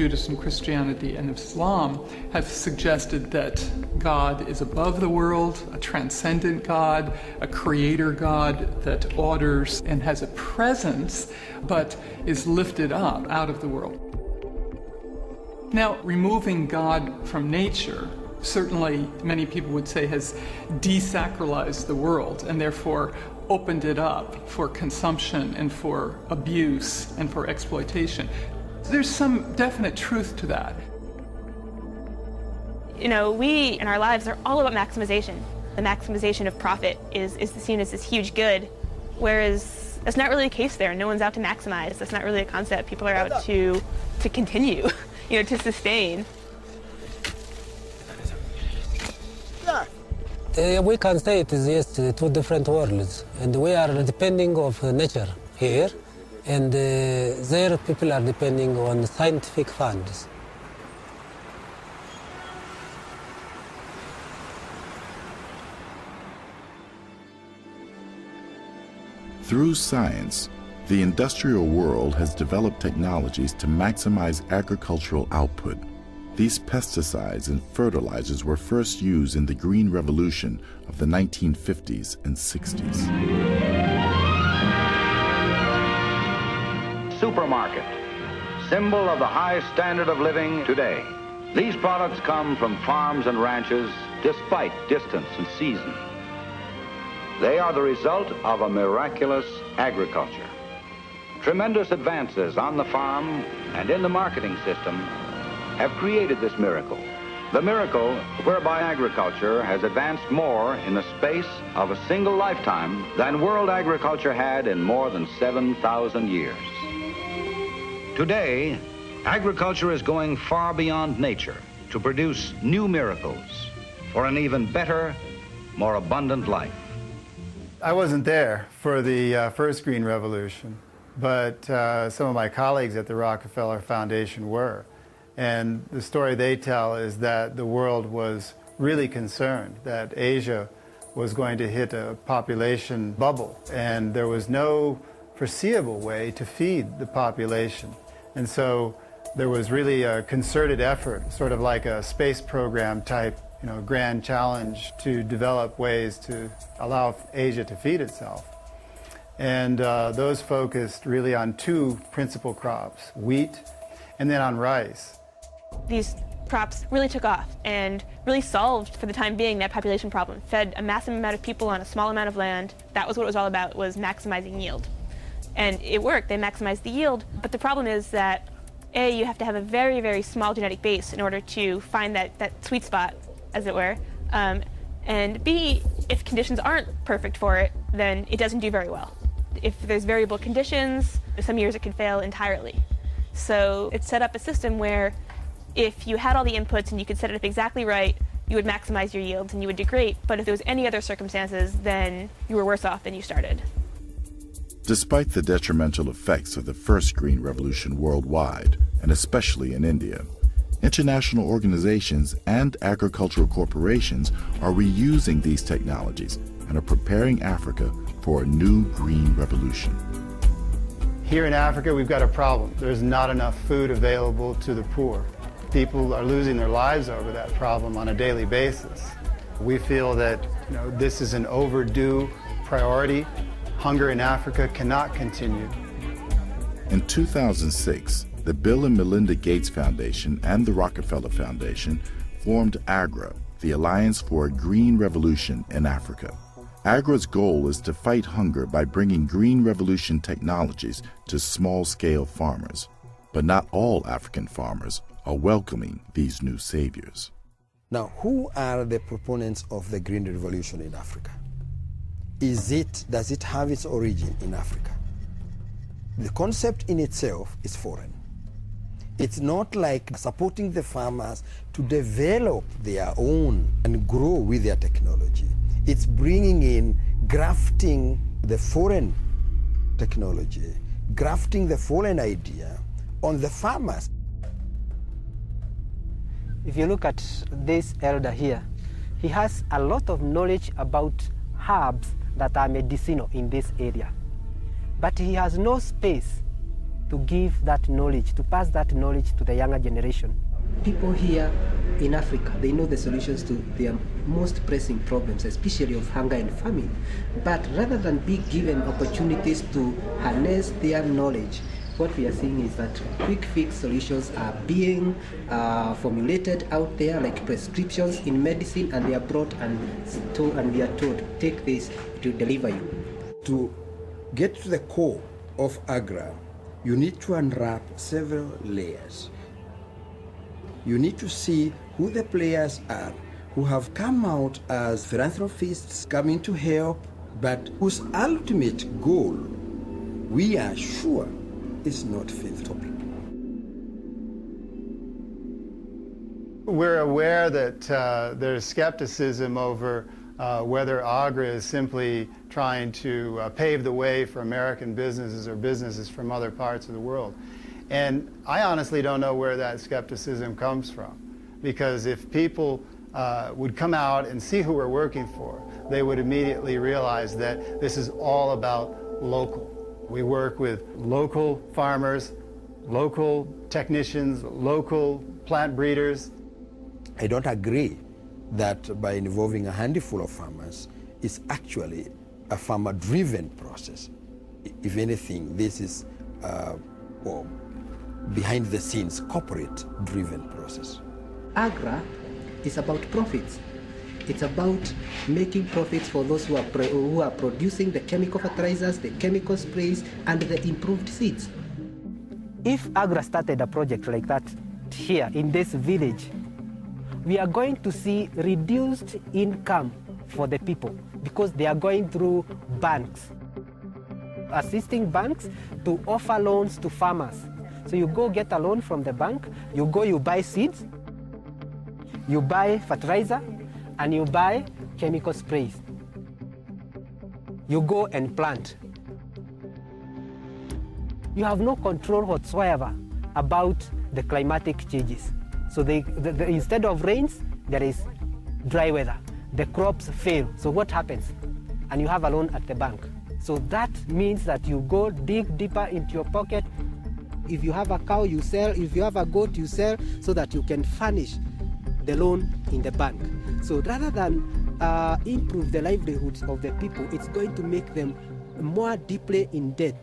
Judaism, Christianity, and Islam have suggested that God is above the world, a transcendent God, a creator God that orders and has a presence, but is lifted up out of the world. Now, removing God from nature certainly, many people would say, has desacralized the world and therefore opened it up for consumption and for abuse and for exploitation. There's some definite truth to that. You know, we in our lives are all about maximization. The maximization of profit is seen as this huge good, whereas that's not really the case there. No one's out to maximize. That's not really a concept. People are out to continue, to sustain. We can say it is just two different worlds, and we are depending on nature here, and there people are depending on scientific funds. Through science, the industrial world has developed technologies to maximize agricultural output. These pesticides and fertilizers were first used in the Green Revolution of the 1950s and 60s. Supermarket, symbol of the high standard of living today. These products come from farms and ranches despite distance and season. They are the result of a miraculous agriculture. Tremendous advances on the farm and in the marketing system have created this miracle. The miracle whereby agriculture has advanced more in the space of a single lifetime than world agriculture had in more than 7,000 years. Today, agriculture is going far beyond nature to produce new miracles for an even better, more abundant life. I wasn't there for the first Green Revolution, but some of my colleagues at the Rockefeller Foundation were. And the story they tell is that the world was really concerned that Asia was going to hit a population bubble, and there was no foreseeable way to feed the population. And so there was really a concerted effort, sort of like a space program type, grand challenge to develop ways to allow Asia to feed itself. And those focused really on two principal crops, wheat and then on rice. These crops really took off and really solved, for the time being, that population problem. Fed a massive amount of people on a small amount of land. That was what it was all about, was maximizing yield. And it worked. They maximized the yield. But the problem is that, A, you have to have a very, very small genetic base in order to find that sweet spot, as it were. And B, if conditions aren't perfect for it, then it doesn't do very well. If there's variable conditions, some years it can fail entirely. So it set up a system where if you had all the inputs and you could set it up exactly right, you would maximize your yields and you would do great. But if there was any other circumstances, then you were worse off than you started. Despite the detrimental effects of the first Green Revolution worldwide, and especially in India, international organizations and agricultural corporations are reusing these technologies and are preparing Africa for a new green revolution. Here in Africa, we've got a problem. There's not enough food available to the poor. People are losing their lives over that problem on a daily basis. We feel that this is an overdue priority. Hunger in Africa cannot continue. In 2006, the Bill and Melinda Gates Foundation and the Rockefeller Foundation formed AGRA, the Alliance for a Green Revolution in Africa. AGRA's goal is to fight hunger by bringing Green Revolution technologies to small-scale farmers. But not all African farmers are welcoming these new saviors. Now, who are the proponents of the Green Revolution in Africa? Does it have its origin in Africa? The concept in itself is foreign. It's not like supporting the farmers to develop their own and grow with their technology. It's bringing in, grafting the foreign technology, grafting the foreign idea on the farmers. If you look at this elder here, he has a lot of knowledge about herbs that are medicinal in this area. But he has no space to give that knowledge, to pass that knowledge to the younger generation. People here in Africa, they know the solutions to their most pressing problems, especially of hunger and famine. But rather than be given opportunities to harness their knowledge, what we are seeing is that quick fix solutions are being formulated out there, like prescriptions in medicine, and they are brought and we are told, take this to deliver you. To get to the core of Agra, you need to unwrap several layers. You need to see who the players are, who have come out as philanthropists coming to help, but whose ultimate goal, we are sure, is not philanthropy. We're aware that there's skepticism over whether Agra is simply trying to pave the way for American businesses or businesses from other parts of the world. And I honestly don't know where that skepticism comes from, because if people would come out and see who we're working for, they would immediately realize that this is all about local. We work with local farmers, local technicians, local plant breeders. I don't agree that by involving a handful of farmers is actually a farmer-driven process. If anything, this is behind the scenes, corporate-driven process. Agra is about profits. It's about making profits for those who are producing the chemical fertilizers, the chemical sprays, and the improved seeds. If Agra started a project like that here in this village, we are going to see reduced income for the people because they are going through banks, assisting banks to offer loans to farmers. So you go get a loan from the bank, you buy seeds, you buy fertilizer, and you buy chemical sprays. You go and plant. You have no control whatsoever about the climatic changes. So instead of rains, there is dry weather. The crops fail. So what happens? And you have a loan at the bank. So that means that you go dig deeper into your pocket. If you have a cow, you sell. If you have a goat, you sell so that you can furnish the loan in the bank. So rather than improve the livelihoods of the people, it's going to make them more deeply in debt.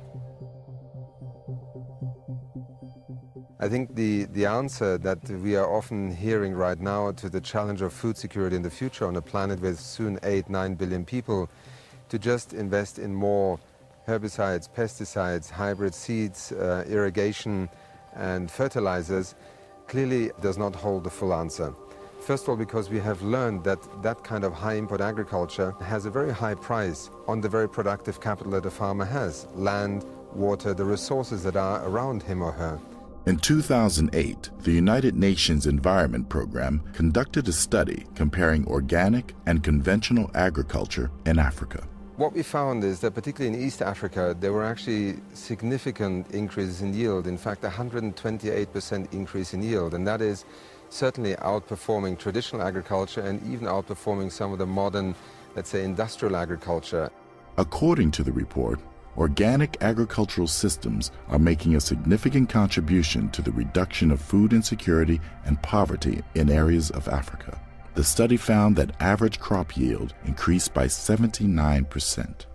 I think the answer that we are often hearing right now to the challenge of food security in the future on a planet with soon 8-9 billion people, to just invest in more herbicides, pesticides, hybrid seeds, irrigation and fertilizers, clearly does not hold the full answer. First of all, because we have learned that that kind of high input agriculture has a very high price on the very productive capital that a farmer has: land, water, the resources that are around him or her. In 2008, the United Nations Environment Program conducted a study comparing organic and conventional agriculture in Africa. What we found is that particularly in East Africa, there were actually significant increases in yield. In fact, 128% increase in yield, and that is certainly outperforming traditional agriculture and even outperforming some of the modern, let's say, industrial agriculture. According to the report, organic agricultural systems are making a significant contribution to the reduction of food insecurity and poverty in areas of Africa. The study found that average crop yield increased by 79%.